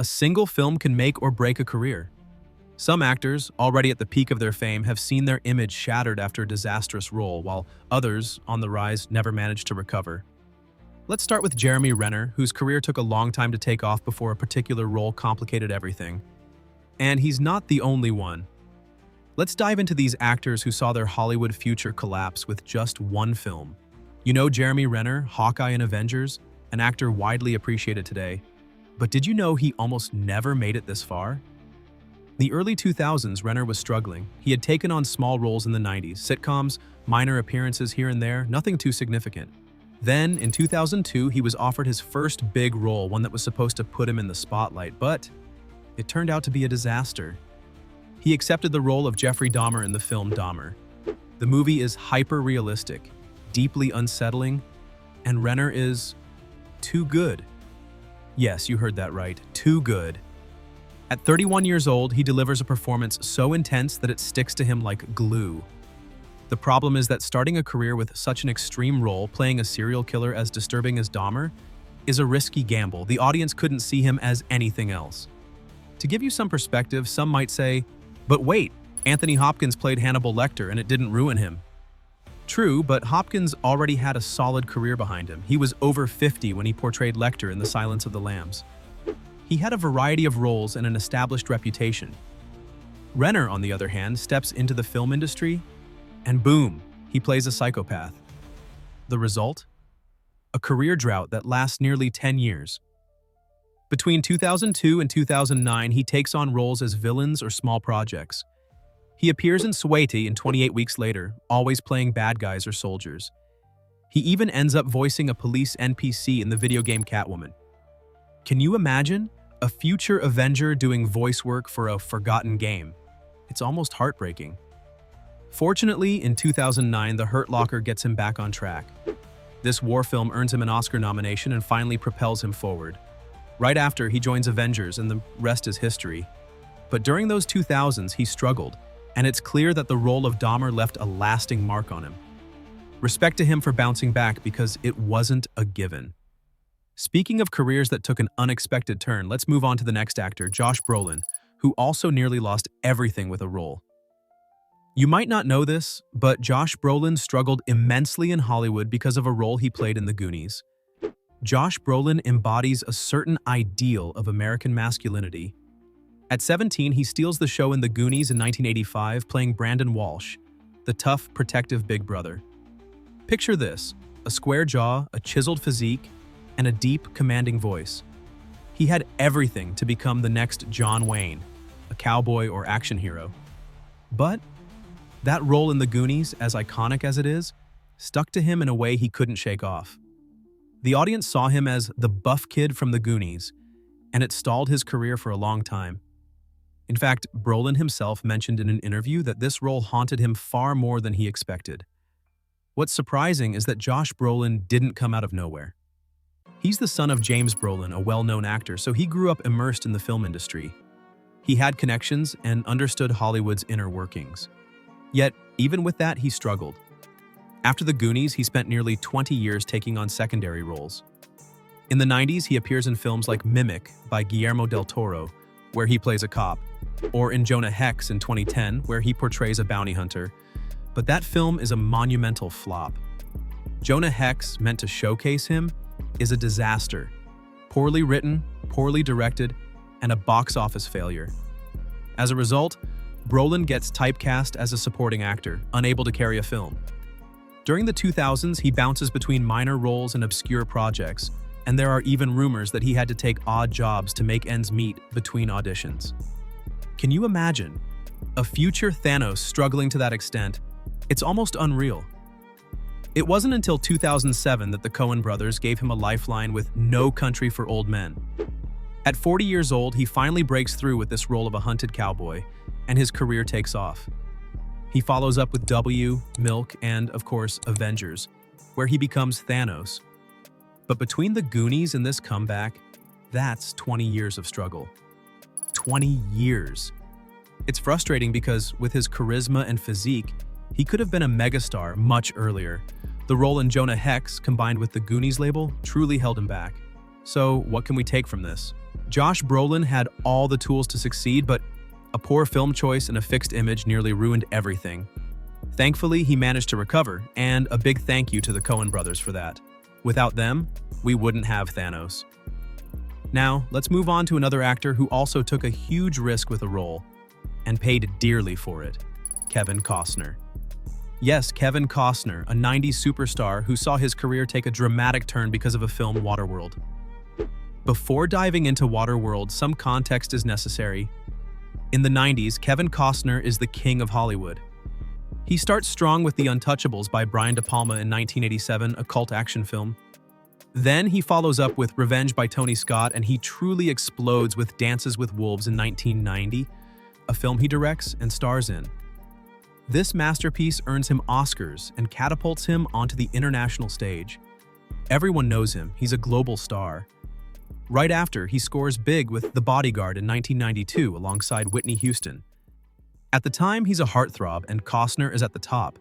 A single film can make or break a career. Some actors, already at the peak of their fame, have seen their image shattered after a disastrous role, while others, on the rise, never managed to recover. Let's start with Jeremy Renner, whose career took a long time to take off before a particular role complicated everything. And he's not the only one. Let's dive into these actors who saw their Hollywood future collapse with just one film. You know Jeremy Renner, Hawkeye in Avengers, an actor widely appreciated today. But did you know he almost never made it this far? In the early 2000s, Renner was struggling. He had taken on small roles in the 90s, sitcoms, minor appearances here and there, nothing too significant. Then, in 2002, he was offered his first big role, one that was supposed to put him in the spotlight, but it turned out to be a disaster. He accepted the role of Jeffrey Dahmer in the film Dahmer. The movie is hyper-realistic, deeply unsettling, and Renner is too good. Yes, you heard that right, too good. At 31 years old, he delivers a performance so intense that it sticks to him like glue. The problem is that starting a career with such an extreme role, playing a serial killer as disturbing as Dahmer, is a risky gamble. The audience couldn't see him as anything else. To give you some perspective, some might say, but wait, Anthony Hopkins played Hannibal Lecter and it didn't ruin him. True, but Hopkins already had a solid career behind him. He was over 50 when he portrayed Lecter in The Silence of the Lambs. He had a variety of roles and an established reputation. Renner, on the other hand, steps into the film industry, and boom, he plays a psychopath. The result? A career drought that lasts nearly 10 years. Between 2002 and 2009, he takes on roles as villains or small projects. He appears in Sweaty and 28 Weeks Later, always playing bad guys or soldiers. He even ends up voicing a police NPC in the video game Catwoman. Can you imagine a future Avenger doing voice work for a forgotten game? It's almost heartbreaking. Fortunately, in 2009, The Hurt Locker gets him back on track. This war film earns him an Oscar nomination and finally propels him forward. Right after, he joins Avengers, and the rest is history. But during those 2000s, he struggled, and it's clear that the role of Dahmer left a lasting mark on him. Respect to him for bouncing back, because it wasn't a given. Speaking of careers that took an unexpected turn, let's move on to the next actor, Josh Brolin, who also nearly lost everything with a role. You might not know this, but Josh Brolin struggled immensely in Hollywood because of a role he played in The Goonies. Josh Brolin embodies a certain ideal of American masculinity. At 17, he steals the show in The Goonies in 1985, playing Brandon Walsh, the tough, protective big brother. Picture this: a square jaw, a chiseled physique, and a deep, commanding voice. He had everything to become the next John Wayne, a cowboy or action hero. But that role in The Goonies, as iconic as it is, stuck to him in a way he couldn't shake off. The audience saw him as the buff kid from The Goonies, and it stalled his career for a long time. In fact, Brolin himself mentioned in an interview that this role haunted him far more than he expected. What's surprising is that Josh Brolin didn't come out of nowhere. He's the son of James Brolin, a well-known actor, so he grew up immersed in the film industry. He had connections and understood Hollywood's inner workings. Yet, even with that, he struggled. After The Goonies, he spent nearly 20 years taking on secondary roles. In the 90s, he appears in films like Mimic by Guillermo del Toro, where he plays a cop, or in Jonah Hex in 2010, where he portrays a bounty hunter. But that film is a monumental flop. Jonah Hex, meant to showcase him, is a disaster. Poorly written, poorly directed, and a box office failure. As a result, Brolin gets typecast as a supporting actor, unable to carry a film. During the 2000s, he bounces between minor roles and obscure projects, and there are even rumors that he had to take odd jobs to make ends meet between auditions. Can you imagine a future Thanos struggling to that extent? It's almost unreal. It wasn't until 2007 that the Coen brothers gave him a lifeline with No Country for Old Men. At 40 years old, he finally breaks through with this role of a hunted cowboy, and his career takes off. He follows up with W, Milk, and, of course, Avengers, where he becomes Thanos. But between The Goonies and this comeback, that's 20 years of struggle. 20 years. It's frustrating because, with his charisma and physique, he could have been a megastar much earlier. The role in Jonah Hex, combined with the Goonies label, truly held him back. So, what can we take from this? Josh Brolin had all the tools to succeed, but a poor film choice and a fixed image nearly ruined everything. Thankfully, he managed to recover, and a big thank you to the Coen brothers for that. Without them, we wouldn't have Thanos. Now, let's move on to another actor who also took a huge risk with a role, and paid dearly for it: Kevin Costner. Yes, Kevin Costner, a 90s superstar who saw his career take a dramatic turn because of a film, Waterworld. Before diving into Waterworld, some context is necessary. In the 90s, Kevin Costner is the king of Hollywood. He starts strong with The Untouchables by Brian De Palma in 1987, a cult action film. Then he follows up with Revenge by Tony Scott, and he truly explodes with Dances with Wolves in 1990, a film he directs and stars in. This masterpiece earns him Oscars and catapults him onto the international stage. Everyone knows him, he's a global star. Right after, he scores big with The Bodyguard in 1992 alongside Whitney Houston. At the time, he's a heartthrob and Costner is at the top.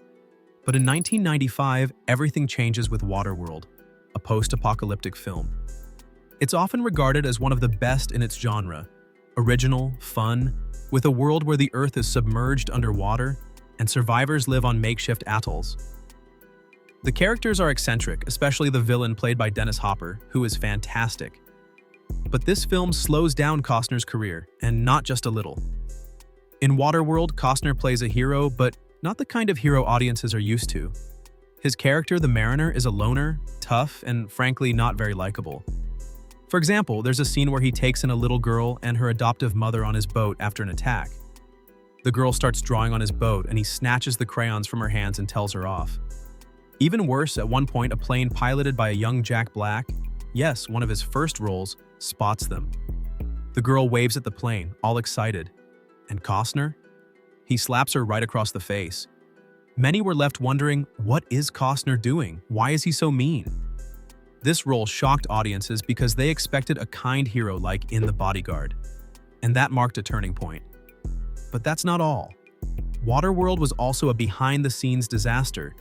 But in 1995, everything changes with Waterworld, a post-apocalyptic film. It's often regarded as one of the best in its genre. Original, fun, with a world where the Earth is submerged underwater and survivors live on makeshift atolls. The characters are eccentric, especially the villain played by Dennis Hopper, who is fantastic. But this film slows down Costner's career, and not just a little. In Waterworld, Costner plays a hero, but not the kind of hero audiences are used to. His character, the Mariner, is a loner, tough, and frankly not very likable. For example, there's a scene where he takes in a little girl and her adoptive mother on his boat after an attack. The girl starts drawing on his boat, and he snatches the crayons from her hands and tells her off. Even worse, at one point, a plane piloted by a young Jack Black, yes, one of his first roles, spots them. The girl waves at the plane, all excited. And Costner? He slaps her right across the face. Many were left wondering, what is Costner doing? Why is he so mean? This role shocked audiences because they expected a kind hero like in The Bodyguard. And that marked a turning point. But that's not all. Waterworld was also a behind-the-scenes disaster.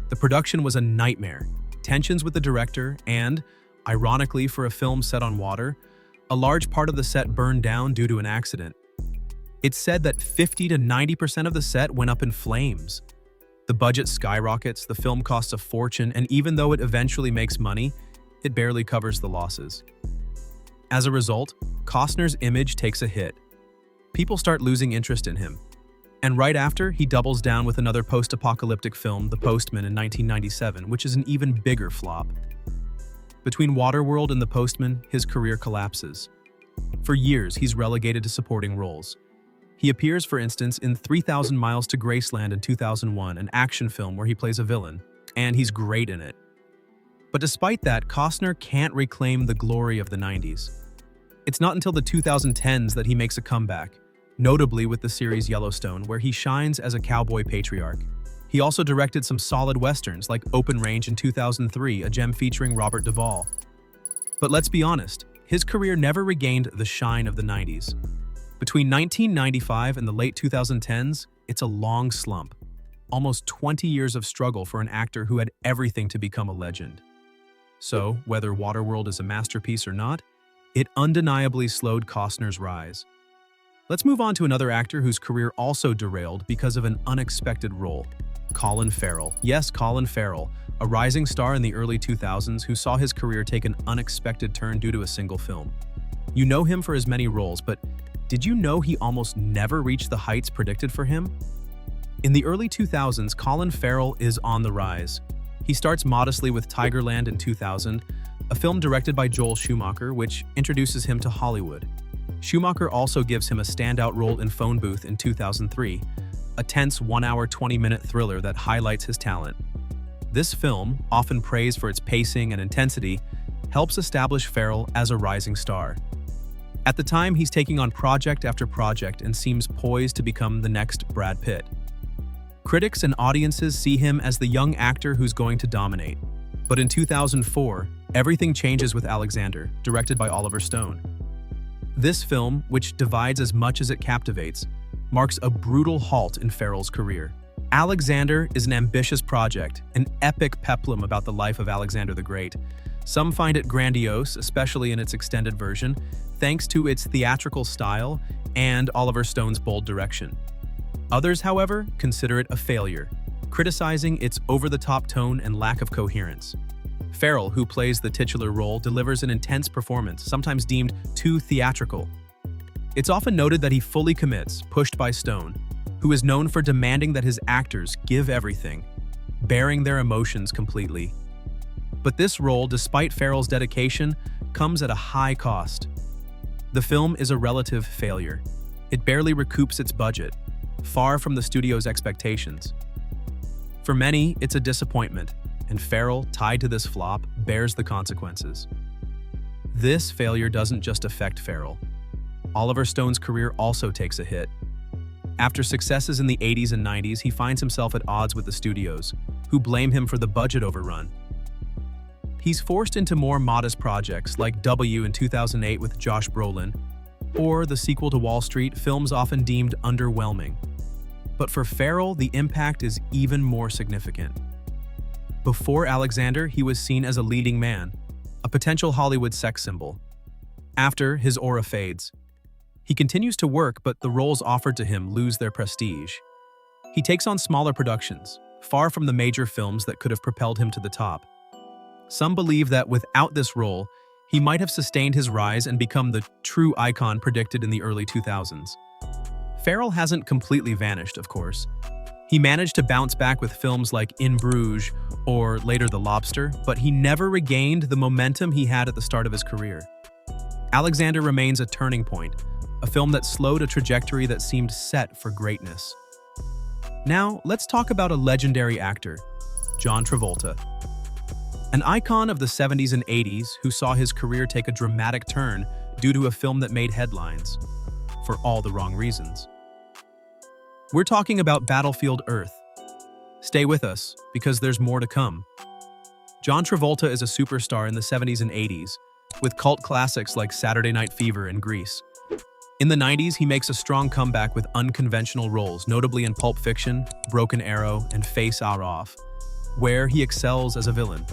The production was a nightmare, tensions with the director, and, ironically for a film set on water, a large part of the set burned down due to an accident. It's said that 50 to 90% of the set went up in flames. The budget skyrockets, the film costs a fortune, and even though it eventually makes money, it barely covers the losses. As a result, Costner's image takes a hit. People start losing interest in him. And right after, he doubles down with another post-apocalyptic film, The Postman in 1997, which is an even bigger flop. Between Waterworld and The Postman, his career collapses. For years, he's relegated to supporting roles. He appears, for instance, in 3,000 Miles to Graceland in 2001, an action film where he plays a villain, and he's great in it. But despite that, Costner can't reclaim the glory of the 90s. It's not until the 2010s that he makes a comeback, notably with the series Yellowstone, where he shines as a cowboy patriarch. He also directed some solid westerns like Open Range in 2003, a gem featuring Robert Duvall. But let's be honest, his career never regained the shine of the 90s. Between 1995 and the late 2010s, it's a long slump. Almost 20 years of struggle for an actor who had everything to become a legend. So, whether Waterworld is a masterpiece or not, it undeniably slowed Costner's rise. Let's move on to another actor whose career also derailed because of an unexpected role: Colin Farrell. Yes, Colin Farrell, a rising star in the early 2000s who saw his career take an unexpected turn due to a single film. You know him for his many roles, but did you know he almost never reached the heights predicted for him? In the early 2000s, Colin Farrell is on the rise. He starts modestly with Tigerland in 2000, a film directed by Joel Schumacher, which introduces him to Hollywood. Schumacher also gives him a standout role in Phone Booth in 2003, a tense 1-hour 20-minute thriller that highlights his talent. This film, often praised for its pacing and intensity, helps establish Farrell as a rising star. At the time, he's taking on project after project and seems poised to become the next Brad Pitt. Critics and audiences see him as the young actor who's going to dominate. But in 2004, everything changes with Alexander, directed by Oliver Stone. This film, which divides as much as it captivates, marks a brutal halt in Farrell's career. Alexander is an ambitious project, an epic peplum about the life of Alexander the Great. Some find it grandiose, especially in its extended version, thanks to its theatrical style and Oliver Stone's bold direction. Others, however, consider it a failure, criticizing its over-the-top tone and lack of coherence. Farrell, who plays the titular role, delivers an intense performance, sometimes deemed too theatrical. It's often noted that he fully commits, pushed by Stone, who is known for demanding that his actors give everything, bearing their emotions completely. But this role, despite Farrell's dedication, comes at a high cost. The film is a relative failure. It barely recoups its budget, far from the studio's expectations. For many, it's a disappointment, and Farrell, tied to this flop, bears the consequences. This failure doesn't just affect Farrell. Oliver Stone's career also takes a hit. After successes in the 80s and 90s, he finds himself at odds with the studios, who blame him for the budget overrun. He's forced into more modest projects like W in 2008 with Josh Brolin, or the sequel to Wall Street, films often deemed underwhelming. But for Farrell, the impact is even more significant. Before Alexander, he was seen as a leading man, a potential Hollywood sex symbol. After, his aura fades. He continues to work, but the roles offered to him lose their prestige. He takes on smaller productions, far from the major films that could have propelled him to the top. Some believe that without this role, he might have sustained his rise and become the true icon predicted in the early 2000s. Farrell hasn't completely vanished, of course. He managed to bounce back with films like In Bruges or later The Lobster, but he never regained the momentum he had at the start of his career. Alexander remains a turning point, a film that slowed a trajectory that seemed set for greatness. Now, let's talk about a legendary actor, John Travolta. An icon of the 70s and 80s who saw his career take a dramatic turn due to a film that made headlines, for all the wrong reasons. We're talking about Battlefield Earth. Stay with us, because there's more to come. John Travolta is a superstar in the 70s and 80s, with cult classics like Saturday Night Fever and Grease. In the 90s, he makes a strong comeback with unconventional roles, notably in Pulp Fiction, Broken Arrow, and Face Off, where he excels as a villain.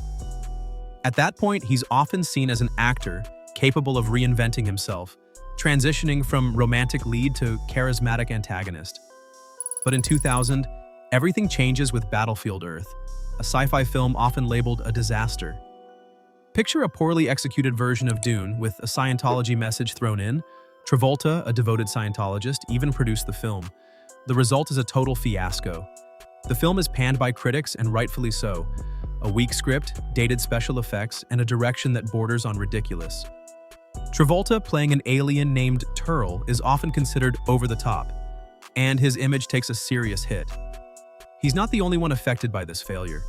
At that point, he's often seen as an actor capable of reinventing himself, transitioning from romantic lead to charismatic antagonist. But in 2000, everything changes with Battlefield Earth, a sci-fi film often labeled a disaster. Picture a poorly executed version of Dune with a Scientology message thrown in. Travolta, a devoted Scientologist, even produced the film. The result is a total fiasco. The film is panned by critics, and rightfully so. A weak script, dated special effects, and a direction that borders on ridiculous. Travolta, playing an alien named Turl, is often considered over the top, and his image takes a serious hit. He's not the only one affected by this failure.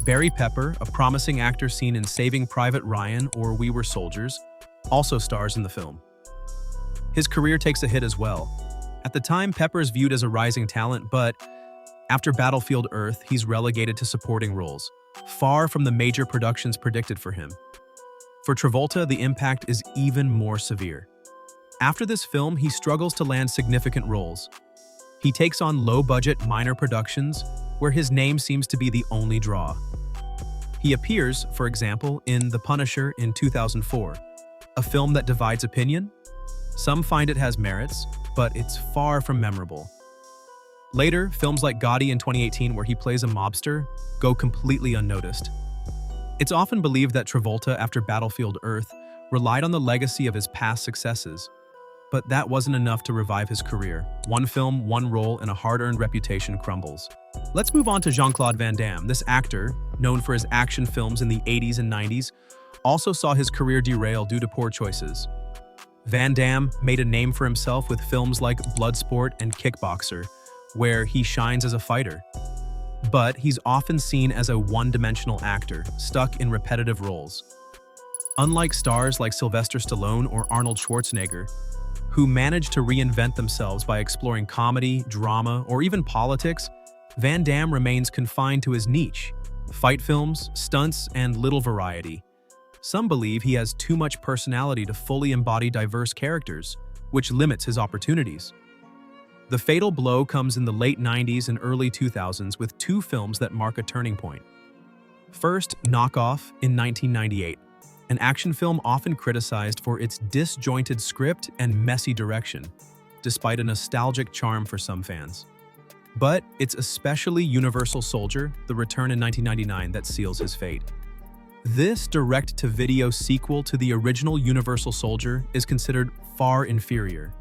Barry Pepper, a promising actor seen in Saving Private Ryan or We Were Soldiers, also stars in the film. His career takes a hit as well. At the time, Pepper is viewed as a rising talent, but after Battlefield Earth, he's relegated to supporting roles, far from the major productions predicted for him. For Travolta, the impact is even more severe. After this film, he struggles to land significant roles. He takes on low-budget minor productions where his name seems to be the only draw. He appears, for example, in The Punisher in 2004, a film that divides opinion. Some find it has merits, but it's far from memorable. Later, films like Gotti in 2018, where he plays a mobster, go completely unnoticed. It's often believed that Travolta, after Battlefield Earth, relied on the legacy of his past successes, but that wasn't enough to revive his career. One film, one role, and a hard-earned reputation crumbles. Let's move on to Jean-Claude Van Damme. This actor, known for his action films in the 80s and 90s, also saw his career derail due to poor choices. Van Damme made a name for himself with films like Bloodsport and Kickboxer, where he shines as a fighter. But he's often seen as a one-dimensional actor, stuck in repetitive roles. Unlike stars like Sylvester Stallone or Arnold Schwarzenegger, who managed to reinvent themselves by exploring comedy, drama, or even politics, Van Damme remains confined to his niche: fight films, stunts, and little variety. Some believe he has too much personality to fully embody diverse characters, which limits his opportunities. The fatal blow comes in the late 90s and early 2000s with two films that mark a turning point. First, Knockoff in 1998, an action film often criticized for its disjointed script and messy direction, despite a nostalgic charm for some fans. But it's especially Universal Soldier, The Return in 1999, that seals his fate. This direct-to-video sequel to the original Universal Soldier is considered far inferior.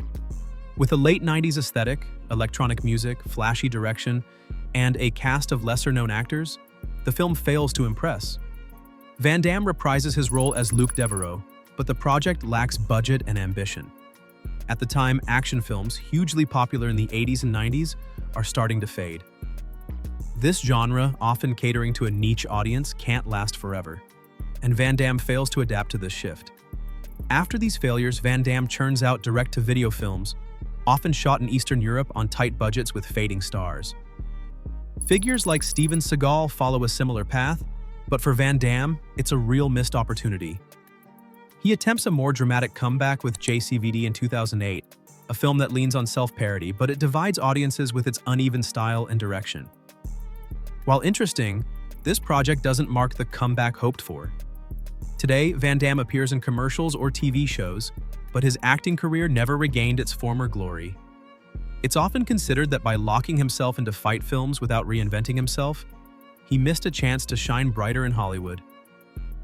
With a late 90s aesthetic, electronic music, flashy direction, and a cast of lesser-known actors, the film fails to impress. Van Damme reprises his role as Luke Devereaux, but the project lacks budget and ambition. At the time, action films, hugely popular in the 80s and 90s, are starting to fade. This genre, often catering to a niche audience, can't last forever, and Van Damme fails to adapt to this shift. After these failures, Van Damme churns out direct-to-video films, often shot in Eastern Europe on tight budgets with fading stars. Figures like Steven Seagal follow a similar path, but for Van Damme, it's a real missed opportunity. He attempts a more dramatic comeback with JCVD in 2008, a film that leans on self-parody, but it divides audiences with its uneven style and direction. While interesting, this project doesn't mark the comeback hoped for. Today, Van Damme appears in commercials or TV shows, but his acting career never regained its former glory. It's often considered that by locking himself into fight films without reinventing himself, he missed a chance to shine brighter in Hollywood.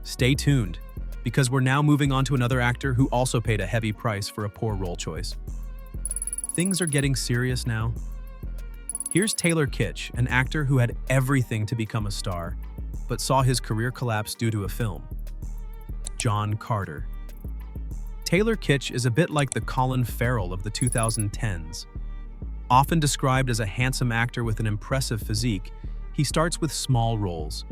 Stay tuned, because we're now moving on to another actor who also paid a heavy price for a poor role choice. Things are getting serious now. Here's Taylor Kitsch, an actor who had everything to become a star, but saw his career collapse due to a film. John Carter. Taylor Kitsch is a bit like the Colin Farrell of the 2010s. Often described as a handsome actor with an impressive physique, he starts with small roles.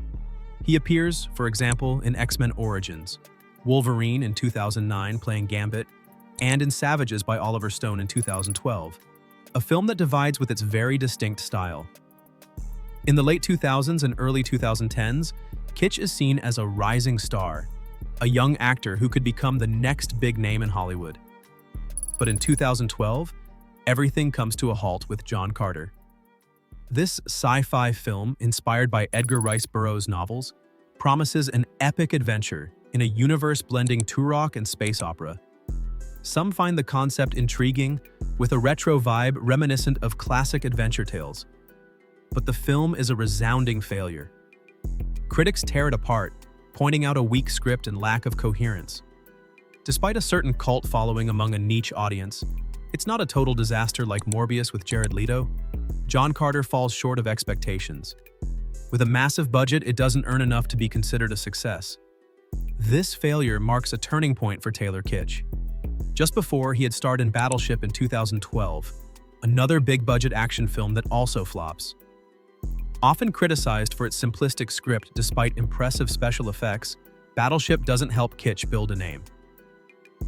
He appears, for example, in X-Men Origins, Wolverine in 2009 playing Gambit, and in Savages by Oliver Stone in 2012, a film that divides with its very distinct style. In the late 2000s and early 2010s, Kitsch is seen as a rising star, a young actor who could become the next big name in Hollywood. But in 2012, everything comes to a halt with John Carter. This sci-fi film, inspired by Edgar Rice Burroughs' novels, promises an epic adventure in a universe blending Turok and space opera. Some find the concept intriguing, with a retro vibe reminiscent of classic adventure tales. But the film is a resounding failure. Critics tear it apart, pointing out a weak script and lack of coherence. Despite a certain cult following among a niche audience, it's not a total disaster like Morbius with Jared Leto. John Carter falls short of expectations. With a massive budget, it doesn't earn enough to be considered a success. This failure marks a turning point for Taylor Kitsch. Just before, he had starred in Battleship in 2012, another big-budget action film that also flops. Often criticized for its simplistic script despite impressive special effects, Battleship doesn't help Kitsch build a name.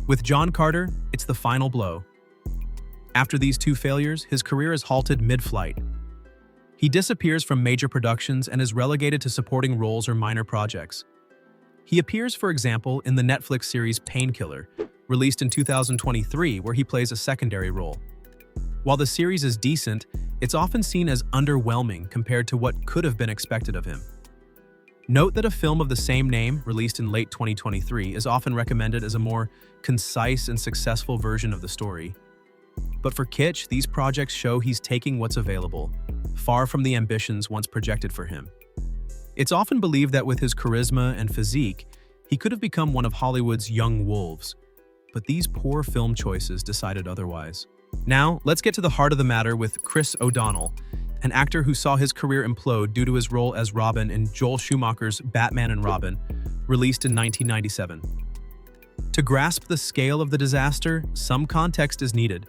With John Carter, it's the final blow. After these two failures, his career is halted mid-flight. He disappears from major productions and is relegated to supporting roles or minor projects. He appears, for example, in the Netflix series Painkiller, released in 2023, where he plays a secondary role. While the series is decent, it's often seen as underwhelming compared to what could have been expected of him. Note that a film of the same name, released in late 2023, is often recommended as a more concise and successful version of the story. But for Kitsch, these projects show he's taking what's available, far from the ambitions once projected for him. It's often believed that with his charisma and physique, he could have become one of Hollywood's young wolves, but these poor film choices decided otherwise. Now, let's get to the heart of the matter with Chris O'Donnell, an actor who saw his career implode due to his role as Robin in Joel Schumacher's Batman and Robin, released in 1997. To grasp the scale of the disaster, some context is needed.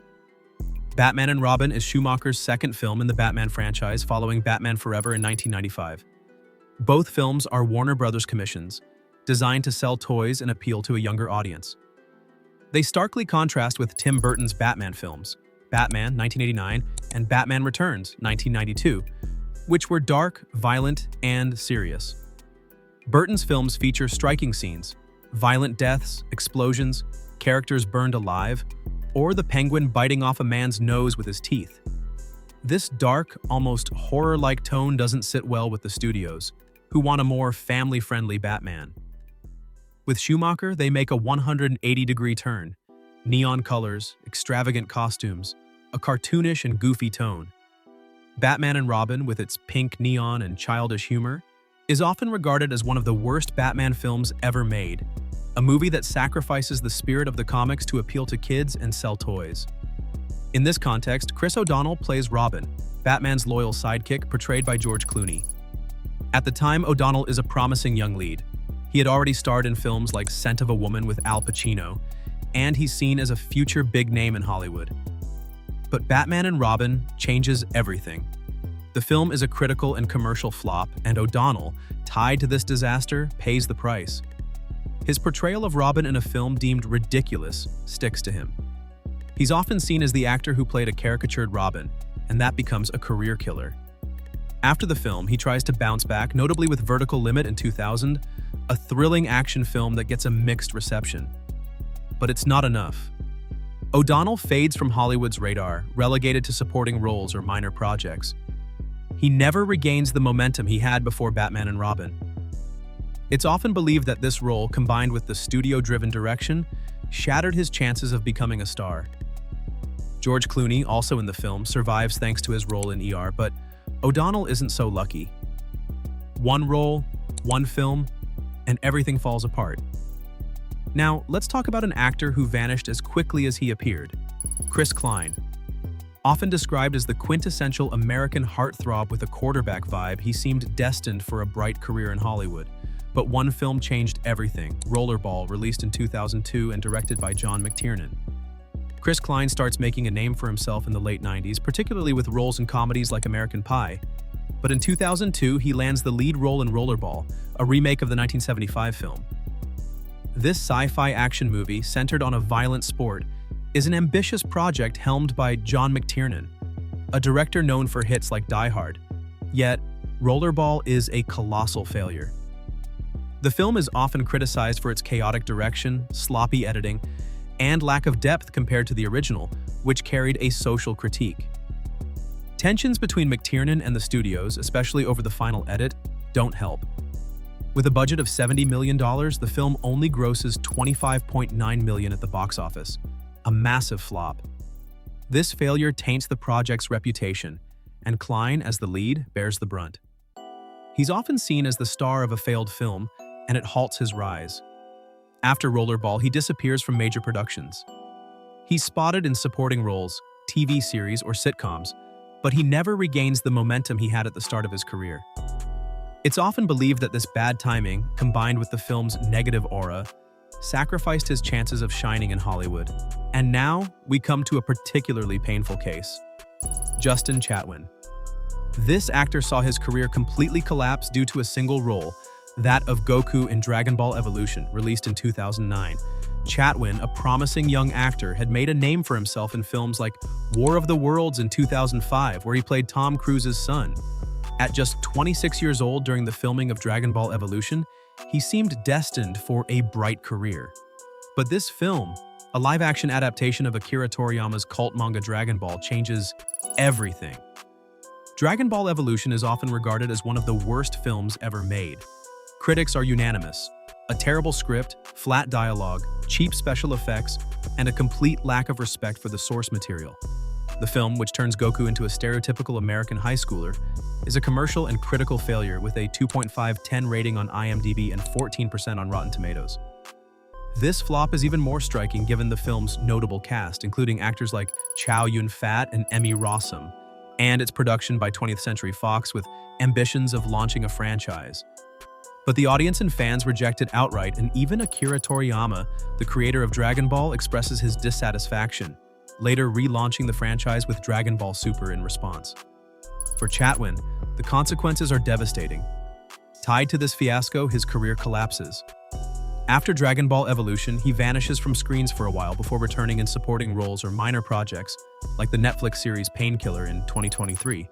Batman and Robin is Schumacher's second film in the Batman franchise following Batman Forever in 1995. Both films are Warner Brothers commissions, designed to sell toys and appeal to a younger audience. They starkly contrast with Tim Burton's Batman films, Batman 1989 and Batman Returns 1992, which were dark, violent, and serious. Burton's films feature striking scenes, violent deaths, explosions, characters burned alive, or the Penguin biting off a man's nose with his teeth. This dark, almost horror-like tone doesn't sit well with the studios, who want a more family-friendly Batman. With Schumacher, they make a 180-degree turn. Neon colors, extravagant costumes, a cartoonish and goofy tone. Batman and Robin, with its pink neon and childish humor, is often regarded as one of the worst Batman films ever made, a movie that sacrifices the spirit of the comics to appeal to kids and sell toys. In this context, Chris O'Donnell plays Robin, Batman's loyal sidekick portrayed by George Clooney. At the time, O'Donnell is a promising young lead. He had already starred in films like Scent of a Woman with Al Pacino, and he's seen as a future big name in Hollywood. But Batman and Robin changes everything. The film is a critical and commercial flop, and O'Donnell, tied to this disaster, pays the price. His portrayal of Robin in a film deemed ridiculous sticks to him. He's often seen as the actor who played a caricatured Robin, and that becomes a career killer. After the film, he tries to bounce back, notably with Vertical Limit in 2000, a thrilling action film that gets a mixed reception. But it's not enough. O'Donnell fades from Hollywood's radar, relegated to supporting roles or minor projects. He never regains the momentum he had before Batman and Robin. It's often believed that this role, combined with the studio-driven direction, shattered his chances of becoming a star. George Clooney, also in the film, survives thanks to his role in ER, but O'Donnell isn't so lucky. One role, one film, and everything falls apart. Now, let's talk about an actor who vanished as quickly as he appeared, Chris Klein. Often described as the quintessential American heartthrob with a quarterback vibe, he seemed destined for a bright career in Hollywood. But one film changed everything, Rollerball, released in 2002 and directed by John McTiernan. Chris Klein starts making a name for himself in the late 90s, particularly with roles in comedies like American Pie. But in 2002, he lands the lead role in Rollerball, a remake of the 1975 film. This sci-fi action movie, centered on a violent sport, is an ambitious project helmed by John McTiernan, a director known for hits like Die Hard. Yet, Rollerball is a colossal failure. The film is often criticized for its chaotic direction, sloppy editing, and lack of depth compared to the original, which carried a social critique. Tensions between McTiernan and the studios, especially over the final edit, don't help. With a budget of $70 million, the film only grosses $25.9 million at the box office, a massive flop. This failure taints the project's reputation, and Klein, as the lead, bears the brunt. He's often seen as the star of a failed film, and it halts his rise. After Rollerball, he disappears from major productions. He's spotted in supporting roles, TV series, or sitcoms, but he never regains the momentum he had at the start of his career. It's often believed that this bad timing, combined with the film's negative aura, sacrificed his chances of shining in Hollywood. And now, we come to a particularly painful case. Justin Chatwin. This actor saw his career completely collapse due to a single role, that of Goku in Dragon Ball Evolution, released in 2009. Chatwin, a promising young actor, had made a name for himself in films like War of the Worlds in 2005, where he played Tom Cruise's son. At just 26 years old during the filming of Dragon Ball Evolution, he seemed destined for a bright career. But this film, a live-action adaptation of Akira Toriyama's cult manga Dragon Ball, changes everything. Dragon Ball Evolution is often regarded as one of the worst films ever made. Critics are unanimous. A terrible script, flat dialogue, cheap special effects, and a complete lack of respect for the source material. The film, which turns Goku into a stereotypical American high schooler, is a commercial and critical failure with a 2.5/10 rating on IMDb and 14% on Rotten Tomatoes. This flop is even more striking given the film's notable cast, including actors like Chow Yun-fat and Emmy Rossum, and its production by 20th Century Fox with ambitions of launching a franchise. But the audience and fans reject it outright, and even Akira Toriyama, the creator of Dragon Ball, expresses his dissatisfaction, later relaunching the franchise with Dragon Ball Super in response. For Chatwin, the consequences are devastating. Tied to this fiasco, his career collapses. After Dragon Ball Evolution, he vanishes from screens for a while before returning in supporting roles or minor projects, like the Netflix series Painkiller in 2023.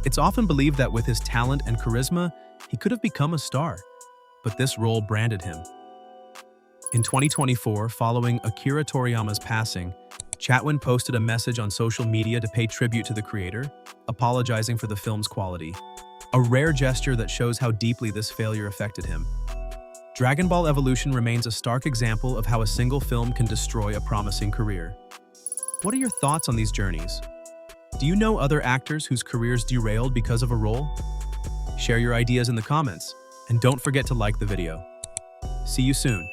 It's often believed that with his talent and charisma, he could have become a star, but this role branded him. In 2024, following Akira Toriyama's passing, Chatwin posted a message on social media to pay tribute to the creator, apologizing for the film's quality. a rare gesture that shows how deeply this failure affected him. Dragon Ball Evolution remains a stark example of how a single film can destroy a promising career. What are your thoughts on these journeys? Do you know other actors whose careers derailed because of a role? Share your ideas in the comments, and don't forget to like the video. See you soon.